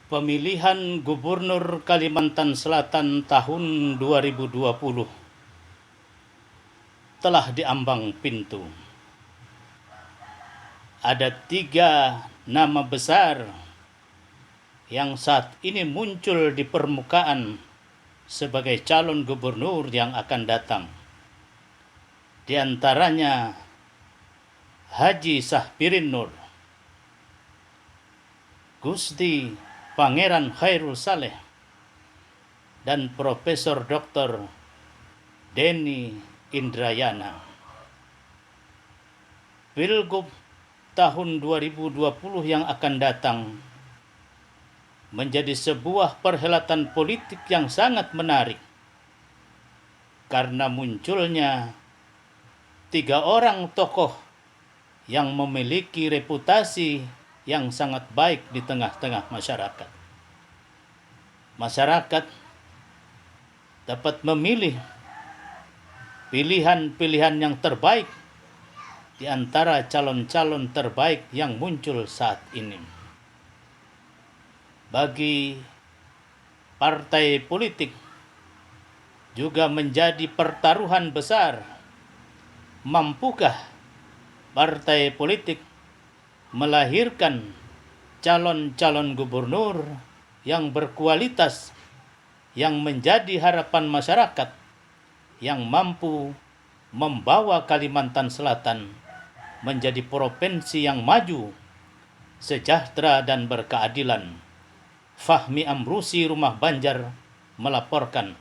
Pemilihan Gubernur Kalimantan Selatan tahun 2020 telah diambang pintu. Ada 3 nama besar yang saat ini muncul di permukaan sebagai calon gubernur yang akan datang. Di antaranya Haji Sahpirin Nur, Gusti Pangeran Khairul Saleh, dan Profesor Dr. Denny Indrayana. Pilgub tahun 2020 yang akan datang menjadi sebuah perhelatan politik yang sangat menarik karena munculnya 3 orang tokoh yang memiliki reputasi yang sangat baik di tengah-tengah masyarakat. Masyarakat dapat memilih pilihan-pilihan yang terbaik di antara calon-calon terbaik yang muncul saat ini. Bagi partai politik juga menjadi pertaruhan besar. Mampukah partai politik melahirkan calon-calon gubernur yang berkualitas, yang menjadi harapan masyarakat, yang mampu membawa Kalimantan Selatan menjadi provinsi yang maju, sejahtera dan berkeadilan. Fahmi Amrusi, Rumah Banjar, melaporkan.